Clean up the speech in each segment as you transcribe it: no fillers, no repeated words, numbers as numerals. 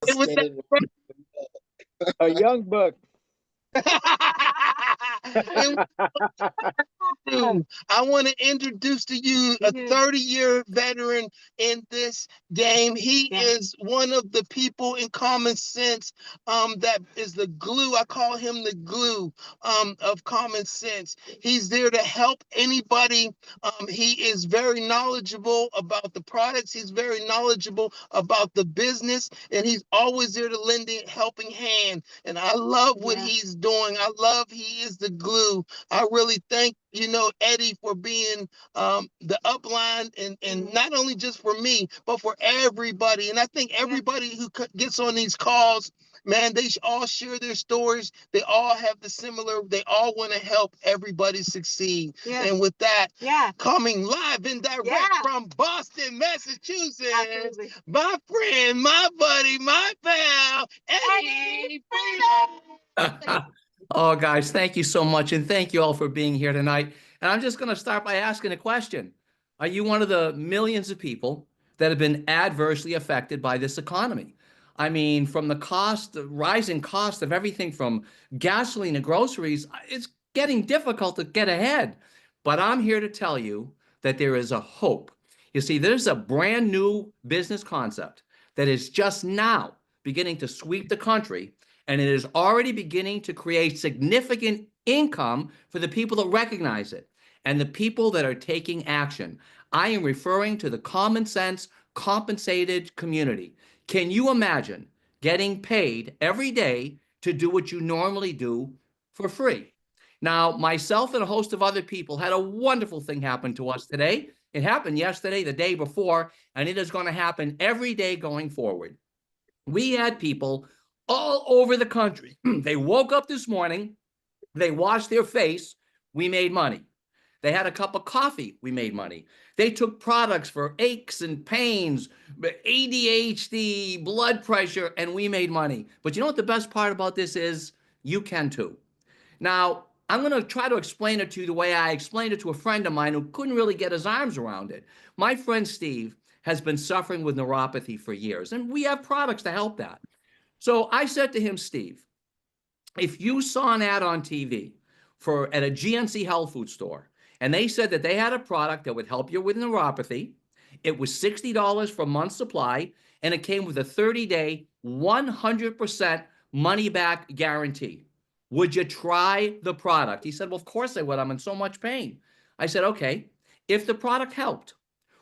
And with that, Spinning a young buck. and I want to introduce to you a 30-year veteran in this game. He is one of the people in Common Sense that is the glue. I call him the glue of Common Sense. He's there to help anybody. He is very knowledgeable about the products. He's very knowledgeable about the business, and he's always there to lend a helping hand. And I love what he's doing. I love he is the glue. I really thank Eddie for being the upline and not only just for me, but for everybody. And I think everybody who gets on these calls, man, they all share their stories. They all have they all want to help everybody succeed. And with that, coming live and direct from Boston, Massachusetts, my friend, my buddy, my pal, Eddie Freedom. Oh, guys, thank you so much. And thank you all for being here tonight. And I'm just going to start by asking a question. Are you one of the millions of people that have been adversely affected by this economy? I mean, from the rising cost of everything from gasoline to groceries, it's getting difficult to get ahead. But I'm here to tell you that there is a hope. You see, there's a brand new business concept that is just now beginning to sweep the country, and it is already beginning to create significant income for the people that recognize it and the people that are taking action. I am referring to the common sense compensated community. Can you imagine getting paid every day to do what you normally do for free? Now, myself and a host of other people had a wonderful thing happen to us today. It happened yesterday, the day before, and it is going to happen every day going forward. We had people all over the country. They woke up this morning, they washed their face, we made money. They had a cup of coffee, we made money. They took products for aches and pains, ADHD, blood pressure, and we made money. But you know what the best part about this is? You can too. Now, I'm going to try to explain it to you the way I explained it to a friend of mine who couldn't really get his arms around it. My friend Steve has been suffering with neuropathy for years, and we have products to help that. So I said to him, Steve, if you saw an ad on TV at a GNC health food store, and they said that they had a product that would help you with neuropathy, it was $60 for a month's supply, and it came with a 30-day, 100% money-back guarantee. Would you try the product? He said, well, of course I would. I'm in so much pain. I said, okay, if the product helped,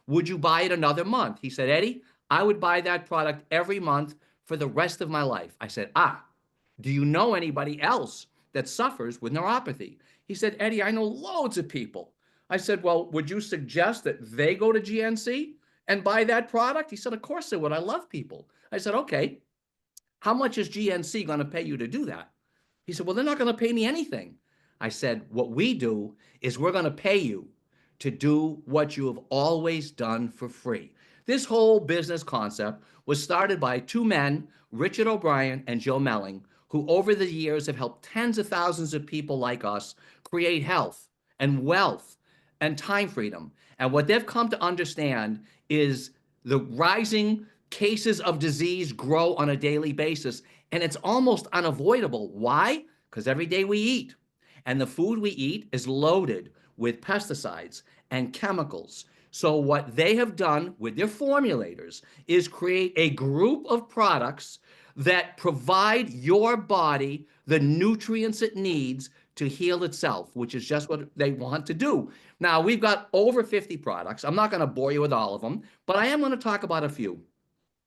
would you buy it another month? He said, Eddie, I would buy that product every month for the rest of my life. I said, do you know anybody else that suffers with neuropathy? He said, Eddie, I know loads of people. I said, well, would you suggest that they go to GNC and buy that product? He said, of course they would. I love people. I said, okay, how much is GNC going to pay you to do that? He said, well, they're not going to pay me anything. I said, what we do is we're going to pay you to do what you have always done for free. This whole business concept was started by two men, Richard O'Brien and Joe Melling, who over the years have helped tens of thousands of people like us create health and wealth and time freedom. And what they've come to understand is the rising cases of disease grow on a daily basis, and it's almost unavoidable. Why? Because every day we eat, and the food we eat is loaded with pesticides and chemicals. So what they have done with their formulators is create a group of products that provide your body the nutrients it needs to heal itself, which is just what they want to do. Now, we've got over 50 products. I'm not going to bore you with all of them, but I am going to talk about a few.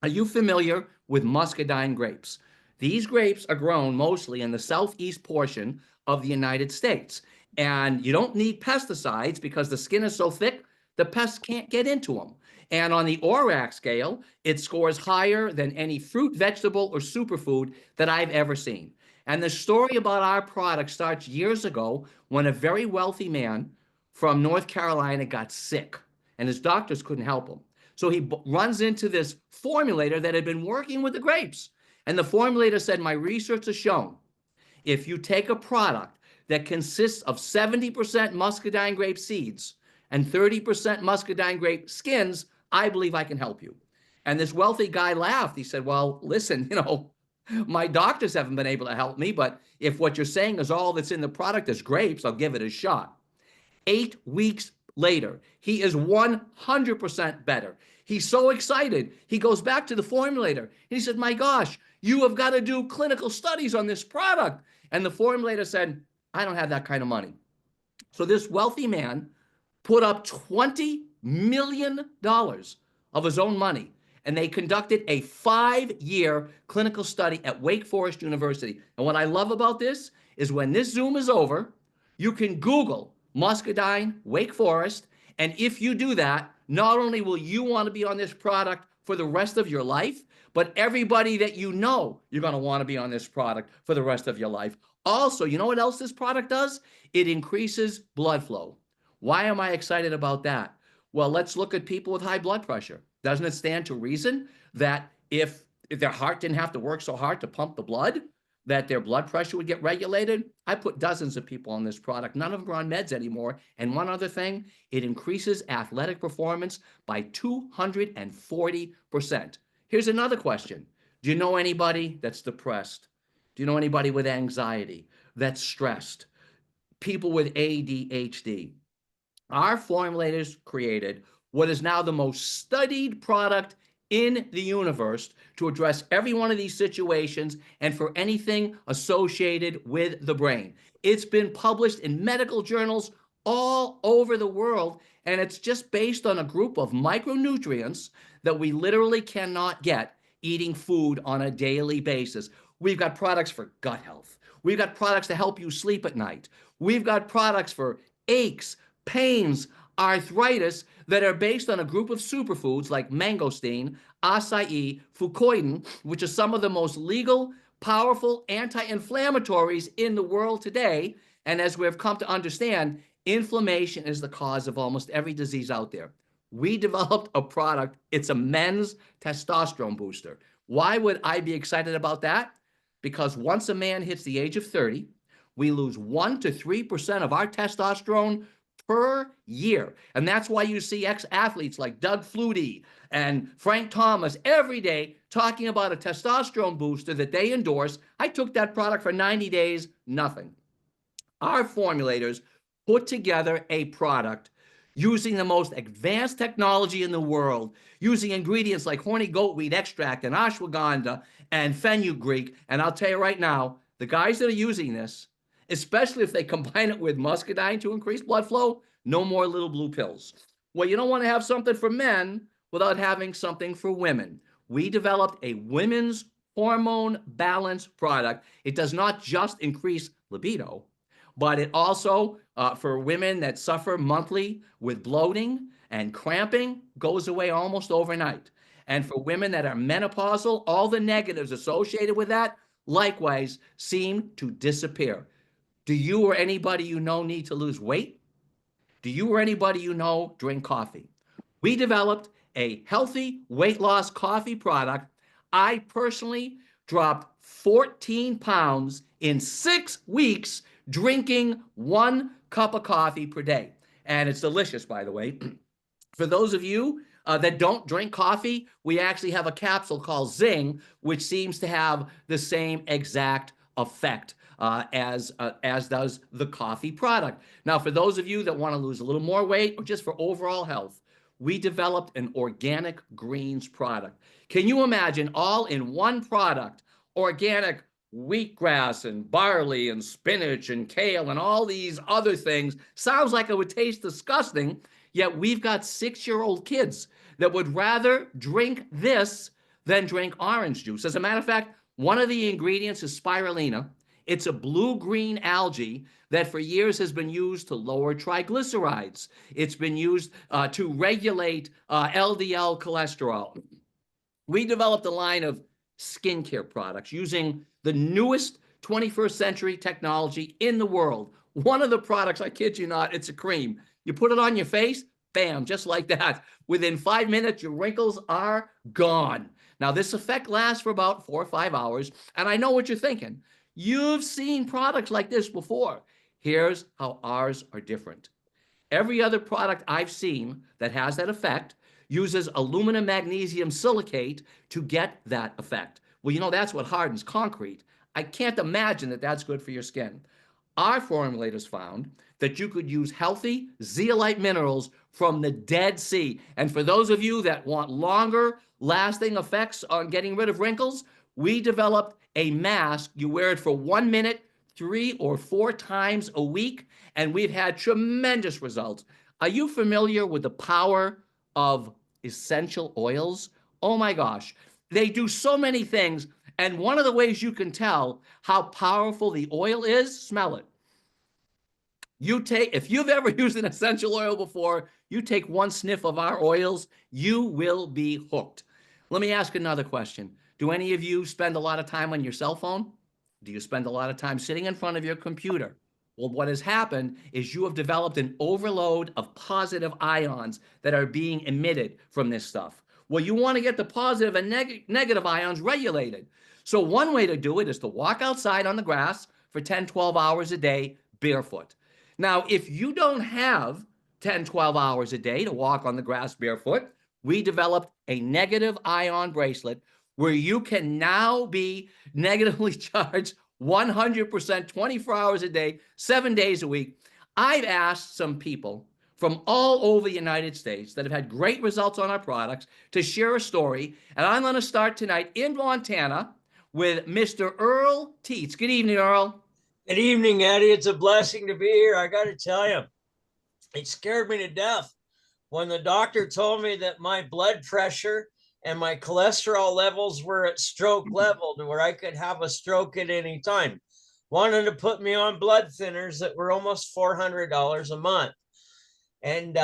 Are you familiar with muscadine grapes? These grapes are grown mostly in the southeast portion of the United States. And you don't need pesticides because the skin is so thick, the pests can't get into them. And on the ORAC scale, it scores higher than any fruit, vegetable, or superfood that I've ever seen. And the story about our product starts years ago when a very wealthy man from North Carolina got sick and his doctors couldn't help him. So he runs into this formulator that had been working with the grapes. And the formulator said, my research has shown if you take a product that consists of 70% muscadine grape seeds and 30% muscadine grape skins, I believe I can help you. And this wealthy guy laughed. He said, well, listen, my doctors haven't been able to help me, but if what you're saying is all that's in the product is grapes, I'll give it a shot. 8 weeks later, he is 100% better. He's so excited. He goes back to the formulator and he said, my gosh, you have got to do clinical studies on this product. And the formulator said, I don't have that kind of money. So this wealthy man put up $20 million of his own money, and they conducted a 5-year clinical study at Wake Forest University. And what I love about this is when this Zoom is over, you can Google Muscadine, Wake Forest, and if you do that, not only will you want to be on this product for the rest of your life, but everybody that you know, you're going to want to be on this product for the rest of your life. Also, you know what else this product does? It increases blood flow. Why am I excited about that? Well, let's look at people with high blood pressure. Doesn't it stand to reason that if their heart didn't have to work so hard to pump the blood, that their blood pressure would get regulated? I put dozens of people on this product. None of them are on meds anymore. And one other thing, it increases athletic performance by 240%. Here's another question. Do you know anybody that's depressed? Do you know anybody with anxiety, that's stressed? People with ADHD? Our formulators created what is now the most studied product in the universe to address every one of these situations and for anything associated with the brain. It's been published in medical journals all over the world, and it's just based on a group of micronutrients that we literally cannot get eating food on a daily basis. We've got products for gut health. We've got products to help you sleep at night. We've got products for aches, pains, arthritis that are based on a group of superfoods like mangosteen, acai, fucoidan, which are some of the most legal, powerful anti-inflammatories in the world today. And as we've come to understand, inflammation is the cause of almost every disease out there. We developed a product. It's a men's testosterone booster. Why would I be excited about that? Because once a man hits the age of 30, we lose 1 to 3% of our testosterone per year. And that's why you see ex-athletes like Doug Flutie and Frank Thomas every day talking about a testosterone booster that they endorse. I took that product for 90 days, nothing. Our formulators put together a product using the most advanced technology in the world, using ingredients like horny goatweed extract and ashwagandha and fenugreek. And I'll tell you right now, the guys that are using this, especially if they combine it with muscadine to increase blood flow, no more little blue pills. Well, you don't want to have something for men without having something for women. We developed a women's hormone balance product. It does not just increase libido, but it also, for women that suffer monthly with bloating and cramping, goes away almost overnight. And for women that are menopausal, all the negatives associated with that likewise seem to disappear. Do you or anybody you know need to lose weight? Do you or anybody you know drink coffee? We developed a healthy weight loss coffee product. I personally dropped 14 pounds in 6 weeks drinking 1 cup of coffee per day. And it's delicious, by the way. For those of you that don't drink coffee, we actually have a capsule called Zing, which seems to have the same exact effect as does the coffee product. Now, for those of you that want to lose a little more weight or just for overall health, we developed an organic greens product. Can you imagine all in one product, organic wheatgrass and barley and spinach and kale and all these other things? Sounds like it would taste disgusting, yet we've got 6-year-old kids that would rather drink this than drink orange juice. As a matter of fact, one of the ingredients is spirulina. It's a blue-green algae that for years has been used to lower triglycerides. It's been used to regulate LDL cholesterol. We developed a line of skincare products using the newest 21st century technology in the world. One of the products, I kid you not, it's a cream. You put it on your face, bam, just like that. Within 5 minutes, your wrinkles are gone. Now, this effect lasts for about 4 or 5 hours, and I know what you're thinking. You've seen products like this before. Here's how ours are different. Every other product I've seen that has that effect uses aluminum magnesium silicate to get that effect. Well, you know, that's what hardens concrete. I can't imagine that that's good for your skin. Our formulators found that you could use healthy zeolite minerals from the Dead Sea. And for those of you that want longer lasting effects on getting rid of wrinkles, we developed a mask. You wear it for 1 minute, 3 or 4 times a week, and we've had tremendous results. Are you familiar with the power of essential oils? Oh my gosh, they do so many things. And one of the ways you can tell how powerful the oil is, smell it. If you've ever used an essential oil before, you take 1 sniff of our oils, you will be hooked. Let me ask another question. Do any of you spend a lot of time on your cell phone? Do you spend a lot of time sitting in front of your computer? Well, what has happened is you have developed an overload of positive ions that are being emitted from this stuff. Well, you want to get the positive and negative ions regulated. So one way to do it is to walk outside on the grass for 10, 12 hours a day barefoot. Now, if you don't have 10, 12 hours a day to walk on the grass barefoot, we developed a negative ion bracelet where you can now be negatively charged 100%, 24 hours a day, 7 days a week. I've asked some people from all over the United States that have had great results on our products to share a story. And I'm going to start tonight in Montana with Mr. Earl Teets. Good evening, Earl. Good evening, Eddie. It's a blessing to be here. I got to tell you, it scared me to death when the doctor told me that my blood pressure and my cholesterol levels were at stroke level to where I could have a stroke at any time. Wanted to put me on blood thinners that were almost $400 a month. And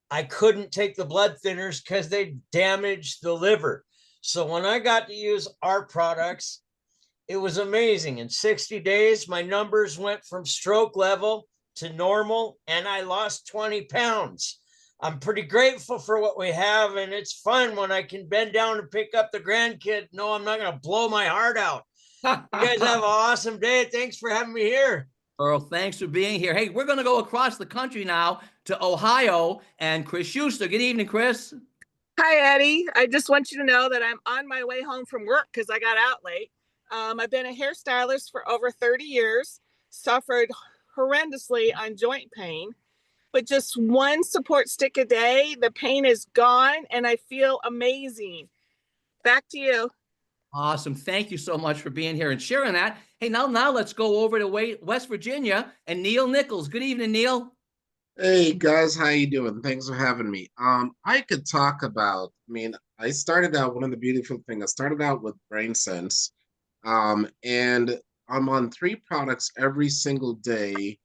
I couldn't take the blood thinners because they damaged the liver. So when I got to use our products, it was amazing. In 60 days, my numbers went from stroke level to normal, and I lost 20 pounds. I'm pretty grateful for what we have, and it's fun when I can bend down and pick up the grandkid. No, I'm not going to blow my heart out. You guys have an awesome day. Thanks for having me here. Earl, thanks for being here. Hey, we're going to go across the country now to Ohio and Chris Schuster. Good evening, Chris. Hi, Eddie. I just want you to know that I'm on my way home from work because I got out late. I've been a hairstylist for over 30 years, suffered horrendously on joint pain, but just 1 support stick a day, the pain is gone and I feel amazing. Back to you. Awesome. Thank you so much for being here and sharing that. Hey, now let's go over to West Virginia and Neil Nichols. Good evening, Neil. Hey guys, how you doing? Thanks for having me. I could talk about, I started out, one of the beautiful things, I started out with BrainSense, and I'm on 3 products every single day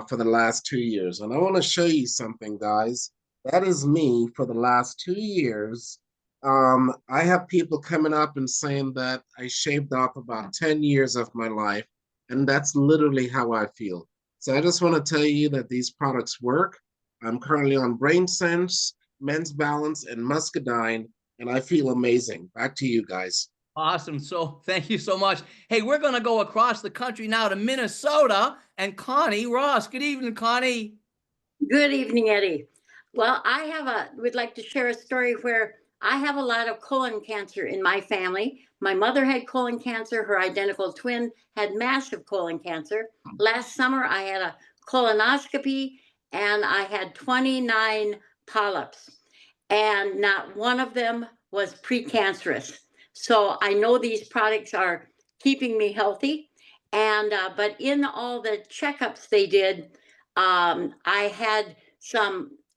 for the last 2 years. And I want to show you something, guys. That is me for the last 2 years. I have people coming up and saying that I shaved off about 10 years of my life, and that's literally how I feel. So I just want to tell you that these products work. I'm currently on BrainSense, Men's Balance, and Muscadine, and I feel amazing. Back to you guys. Awesome. So thank you so much. Hey, we're going to go across the country now to Minnesota and Connie Ross. Good evening, Connie. Good evening, Eddie. Well, would like to share a story where I have a lot of colon cancer in my family. My mother had colon cancer. Her identical twin had massive colon cancer. Last summer, I had a colonoscopy and I had 29 polyps, and not one of them was precancerous. So I know these products are keeping me healthy. And but in all the checkups they did, I had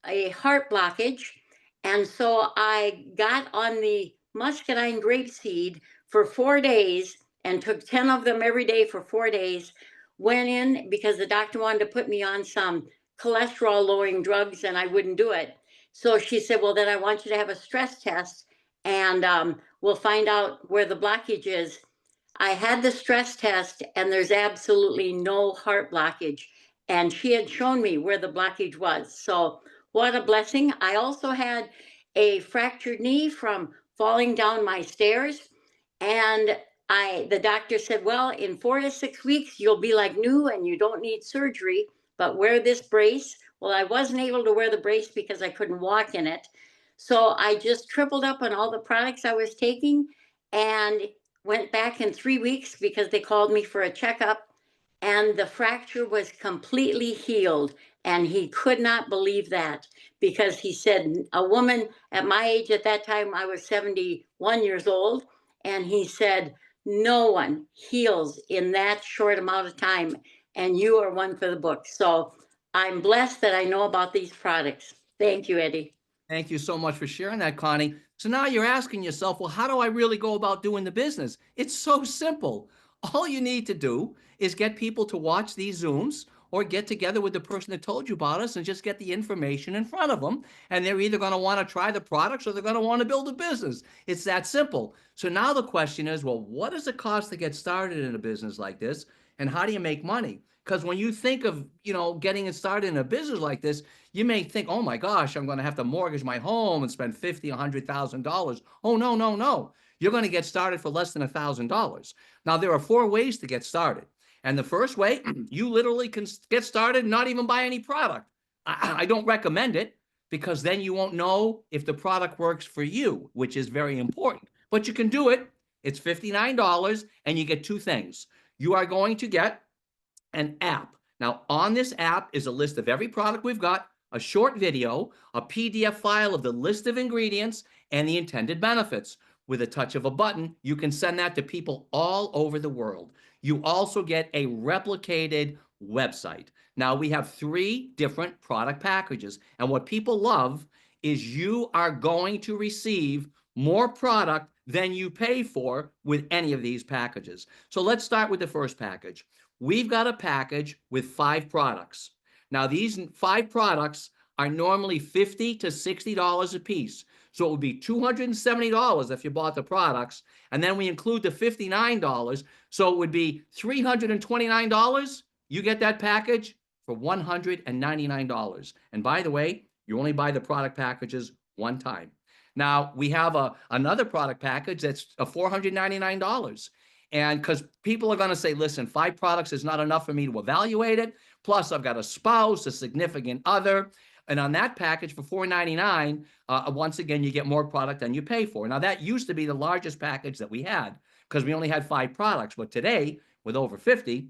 a heart blockage. And so I got on the muscadine grapeseed for 4 days and took 10 of them every day for 4 days. Went in because the doctor wanted to put me on some cholesterol lowering drugs and I wouldn't do it. So she said, well, then I want you to have a stress test and we'll find out where the blockage is. I had the stress test and there's absolutely no heart blockage. And she had shown me where the blockage was. So what a blessing. I also had a fractured knee from falling down my stairs. And the doctor said, well, in 4 to 6 weeks, you'll be like new and you don't need surgery, but wear this brace. Well, I wasn't able to wear the brace because I couldn't walk in it. So I just tripled up on all the products I was taking and went back in 3 weeks because they called me for a checkup, and the fracture was completely healed. And he could not believe that, because he said, a woman at my age at that time, I was 71 years old, and he said, no one heals in that short amount of time, and you are one for the book. So I'm blessed that I know about these products. Thank you, Eddie. Thank you so much for sharing that, Connie. So now you're asking yourself, well, how do I really go about doing the business? It's so simple. All you need to do is get people to watch these Zooms, or get together with the person that told you about us and just get the information in front of them. And they're either going to want to try the products, or they're going to want to build a business. It's that simple. So now the question is, well, what does it cost to get started in a business like this? And how do you make money? Because when you think of, getting it started in a business like this, you may think, oh my gosh, I'm going to have to mortgage my home and spend $50,000, $100,000. Oh, no, no, no. You're going to get started for less than $1,000. Now, there are 4 ways to get started. And the first way, you literally can get started and not even buy any product. I don't recommend it, because then you won't know if the product works for you, which is very important. But you can do it. It's $59, and you get 2 things. You are going to get an app. Now, on this app is a list of every product we've got, a short video, a PDF file of the list of ingredients, and the intended benefits. With a touch of a button, you can send that to people all over the world. You also get a replicated website. Now, we have 3 different product packages, and what people love is you are going to receive more product than you pay for with any of these packages. So let's start with the first package. We've got a package with 5 products. Now, these 5 products are normally $50 to $60 a piece. So it would be $270 if you bought the products, and then we include the $59. So it would be $329. You get that package for $199. And by the way, you only buy the product packages one time. Now, we have another product package that's $499. And because people are going to say, listen, 5 products is not enough for me to evaluate it. Plus, I've got a spouse, a significant other. And on that package for $499, once again, you get more product than you pay for. Now, that used to be the largest package that we had, because we only had 5 products. But today, with over 50,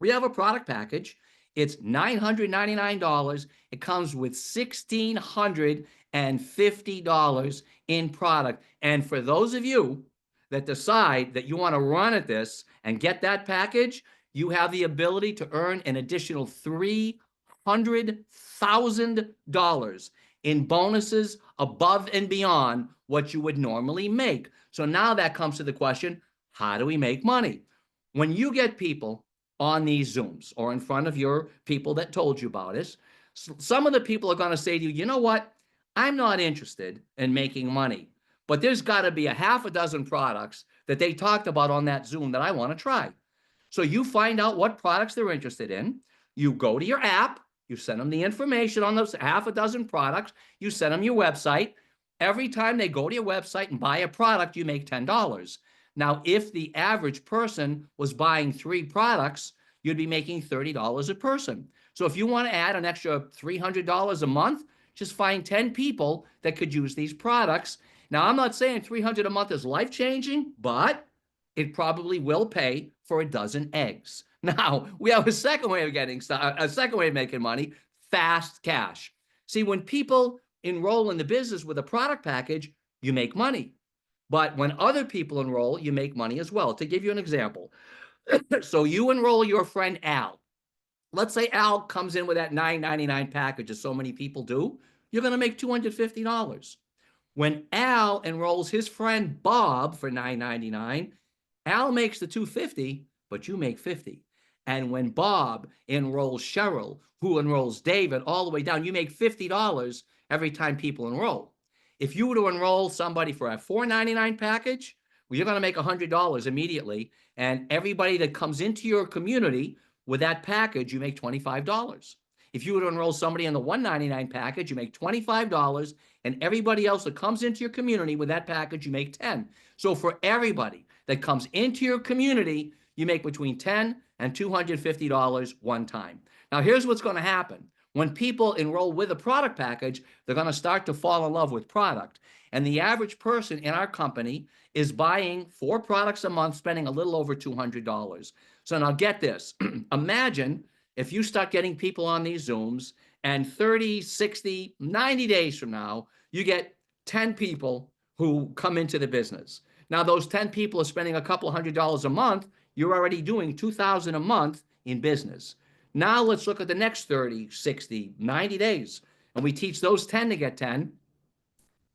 we have a product package. It's $999. It comes with $1,650 in product. And for those of you that decide that you want to run at this and get that package, you have the ability to earn an additional $300,000 in bonuses above and beyond what you would normally make. So now that comes to the question, how do we make money? When you get people on these Zooms or in front of your people that told you about this, some of the people are going to say to you, you know what? I'm not interested in making money, but there's got to be a half a dozen products that they talked about on that Zoom that I want to try. So you find out what products they're interested in. You go to your app. You send them the information on those half a dozen products. You send them your website. Every time they go to your website and buy a product, you make $10. Now, if the average person was buying 3 products, you'd be making $30 a person. So if you want to add an extra $300 a month, just find 10 people that could use these products. Now, I'm not saying $300 a month is life-changing, but it probably will pay for a dozen eggs. Now, we have a second way of making money, fast cash. See, when people enroll in the business with a product package, you make money. But when other people enroll, you make money as well. To give you an example, so you enroll your friend Al. Let's say Al comes in with that $9.99 package, as so many people do. You're going to make $250. When Al enrolls his friend Bob for $9.99, Al makes the $250, but you make $50. And when Bob enrolls Cheryl, who enrolls David, all the way down, you make $50 every time people enroll. If you were to enroll somebody for a $4.99 package, well, you're going to make $100 immediately. And everybody that comes into your community with that package, you make $25. If you were to enroll somebody in the $1.99 package, you make $25. And everybody else that comes into your community with that package, you make $10. So for everybody that comes into your community, you make between $10 and $250 one time. Now, here's what's going to happen. When people enroll with a product package, they're going to start to fall in love with product. And the average person in our company is buying 4 products a month, spending a little over $200. So now get this. Imagine if you start getting people on these Zooms and 30, 60, 90 days from now, you get 10 people who come into the business. Now, those 10 people are spending a couple $100 a month. You're already doing $2,000 a month in business. Now let's look at the next 30, 60, 90 days. And we teach those 10 to get 10.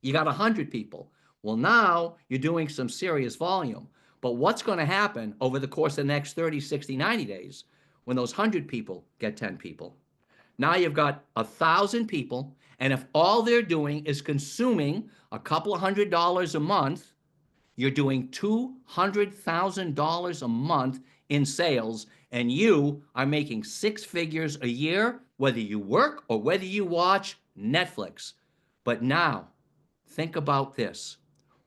You got 100 people. Well, now you're doing some serious volume. But what's going to happen over the course of the next 30, 60, 90 days when those 100 people get 10 people? Now you've got 1,000 people. And if all they're doing is consuming a couple of $100 a month, you're doing $200,000 a month in sales, and you are making 6 figures a year, whether you work or whether you watch Netflix. But now, think about this.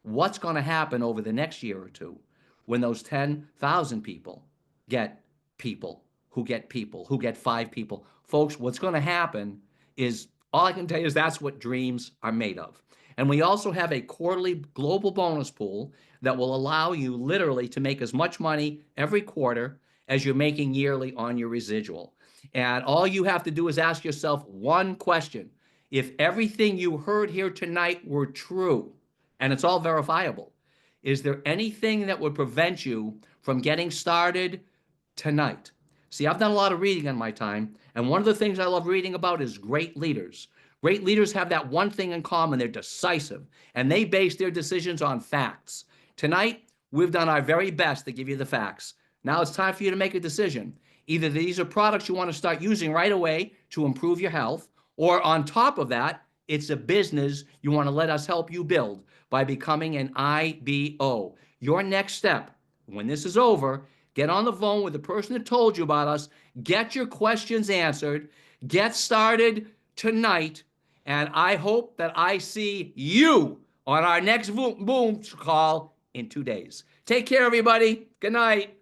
What's going to happen over the next year or two when those 10,000 people get people who get people who get 5 people? Folks, what's going to happen is, all I can tell you is that's what dreams are made of. And we also have a quarterly global bonus pool that will allow you literally to make as much money every quarter as you're making yearly on your residual. And all you have to do is ask yourself one question. If everything you heard here tonight were true, and it's all verifiable, is there anything that would prevent you from getting started tonight? See, I've done a lot of reading in my time, and one of the things I love reading about is great leaders. Great leaders have that one thing in common: they're decisive, and they base their decisions on facts. Tonight, we've done our very best to give you the facts. Now it's time for you to make a decision. Either these are products you want to start using right away to improve your health, or on top of that, it's a business you want to let us help you build by becoming an IBO. Your next step, when this is over, get on the phone with the person that told you about us, get your questions answered, get started tonight, and I hope that I see you on our next Boom call in 2 days. Take care, everybody. Good night.